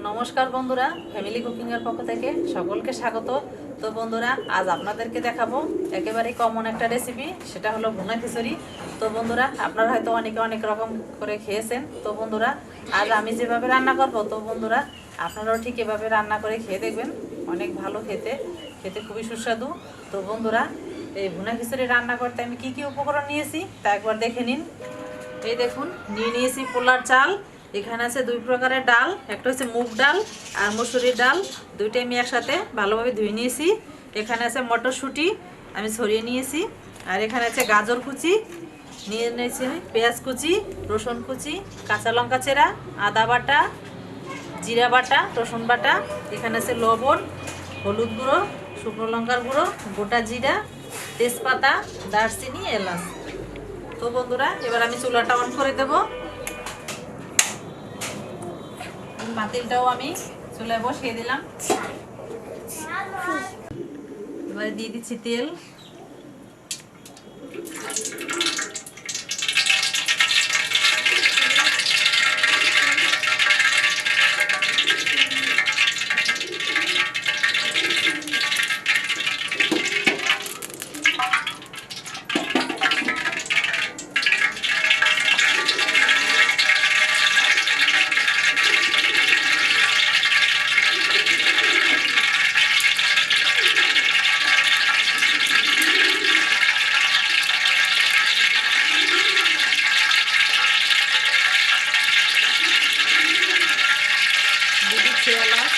নমস্কার বন্ধুরা, family cooking এর পক্ষ থেকে সকলকে স্বাগত। তো বন্ধুরা, আজ আপনাদেরকে দেখাবো একেবারে কমন একটা রেসিপি, সেটা হলো ভুনা খিচুড়ি। তো বন্ধুরা, আপনারা হয়তো অনেকে অনেক রকম করে খেয়েছেন। তো বন্ধুরা, আজ আমি যেভাবে রান্না করব, তো বন্ধুরা আপনারাও ঠিক এভাবে রান্না করে খেয়ে দেখবেন। অনেক ভালো খেতে, খেতে খুবই সুস্বাদু। তো বন্ধুরা, এই ভুনা খিচুড়ি রান্না করতে আমি কি কি উপকরণ নিয়েছি তা একবার দেখে নিন। এই দেখুন, নিয়েছি পোলার চাল। এখানে আছে দুই প্রকারের ডাল, একটা হচ্ছে মুগ ডাল আর মসুরির ডাল। দুইটাই আমি একসাথে ভালোভাবে ধুয়ে নিয়েছি। এখানে আছে মটরশুঁটি, আমি ছড়িয়ে নিয়েছি। আর এখানে আছে গাজর কুচি নিয়ে নিয়েছি, পেঁয়াজ কুচি, রসুন কুচি, কাঁচা লঙ্কা চেরা, আদা বাটা, জিরা বাটা, রসুন বাটা। এখানে আছে লবণ, হলুদ গুঁড়ো, শুকনো লঙ্কার গুঁড়ো, গোটা জিরা, তেজপাতা, দারচিনি, এলাচ। তো বন্ধুরা, এবার আমি চুলাটা অন করে দেব। পাতিলটাও আমি চুলায় বসিয়ে দিলাম। এবারে দিয়ে দিচ্ছি তেল। এলাচ,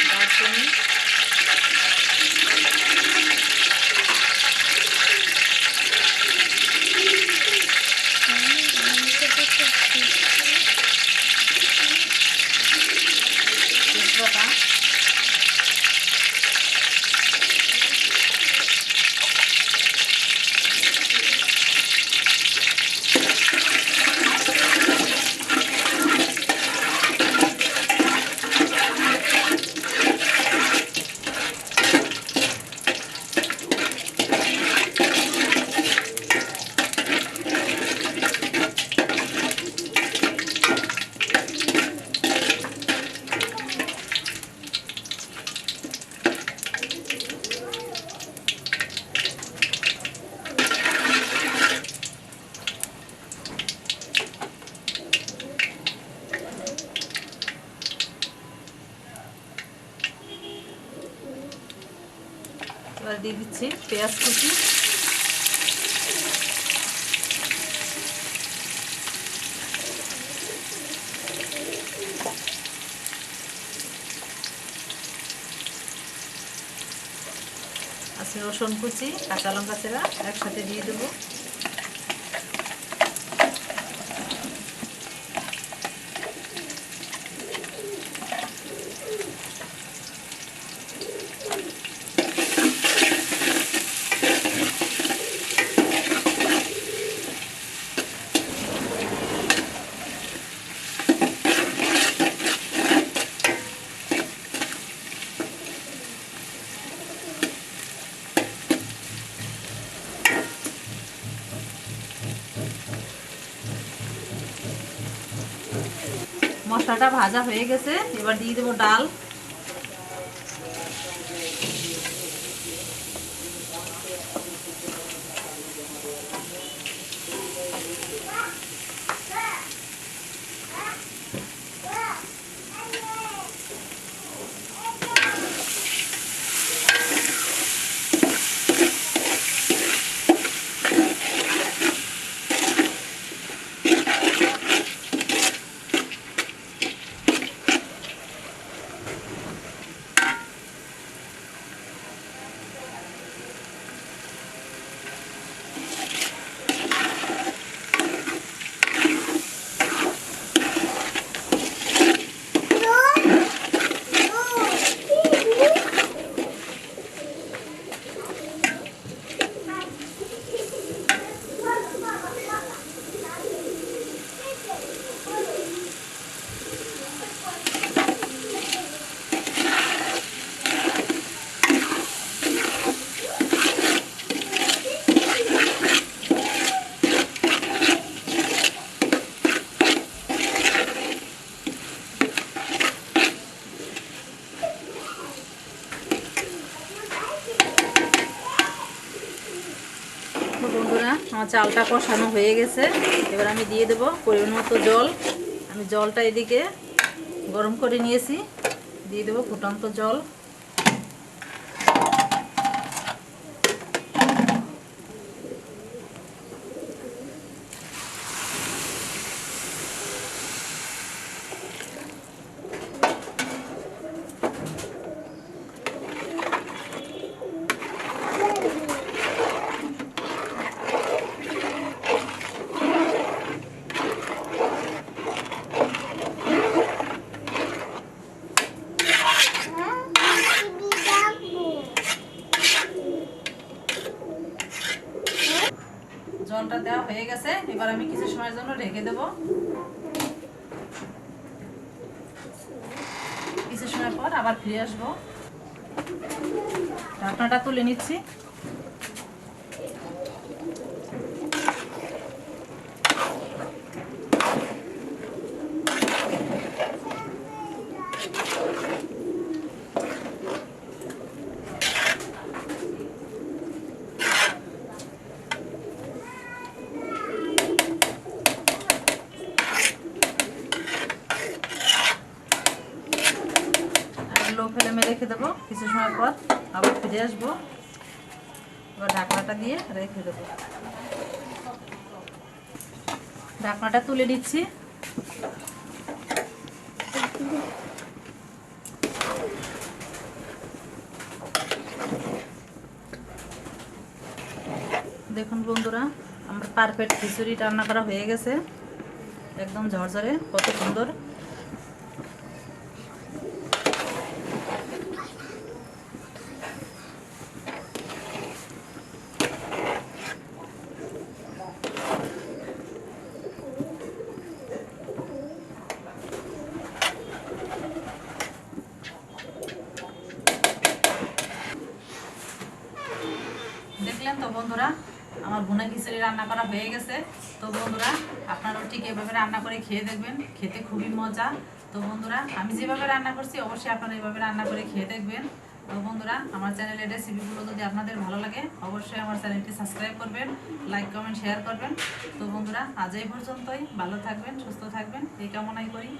দারচিনি, তেজপাতা, এবার দিয়ে দিচ্ছি পেঁয়াজ কুচি। আছে রসুন কুচি, কাঁচা লঙ্কা চেরা একসাথে দিয়ে দেবো। মশলাটা ভাজা হয়ে গেছে, এবার দিয়ে দেবো ডাল। বন্ধুরা আমার চালটা কষানো হয়ে গেছে, এবার আমি দিয়ে দেব পরিমাণ মতো জল। আমি জলটা এদিকে গরম করে নিয়েছি, দিয়ে দেব ফুটন্ত জল। জলটা দেওয়া হয়ে গেছে, এবার আমি কিছু সময়ের জন্য ঢেকে দেব। কিছু সময় পর আবার ফিরে আসবো। ঢাকনাটা তুলে নিচ্ছি। লো ফ্লেমে রেখে দেবো, কিছু সময় পর আবার ফিরে আসবো। এবার ঢাকনাটা দিয়ে রেখে দেবো। ঢাকনাটা তুলে নিচ্ছি। দেখুন বন্ধুরা, আমার পারফেক্ট খিচুড়ি রান্না করা হয়ে গেছে, একদম ঝরঝরে, কত সুন্দর। দেখলেন তো বন্ধুরা, আমার ভুনা খিচুড়ি রান্না করা হয়ে গেছে। তো বন্ধুরা, আপনারাও ঠিক এভাবে রান্না করে খেয়ে দেখবেন, খেতে খুবই মজা। তো বন্ধুরা, আমি যেভাবে রান্না করছি অবশ্যই আপনারা এইভাবে রান্না করে খেয়ে দেখবেন। তো বন্ধুরা, আমার চ্যানেলের রেসিপিগুলো যদি আপনাদের ভালো লাগে অবশ্যই আমার চ্যানেলটি সাবস্ক্রাইব করবেন, লাইক কমেন্ট শেয়ার করবেন। তো বন্ধুরা, আজ এই পর্যন্তই। ভালো থাকবেন, সুস্থ থাকবেন, এই কামনাই করি।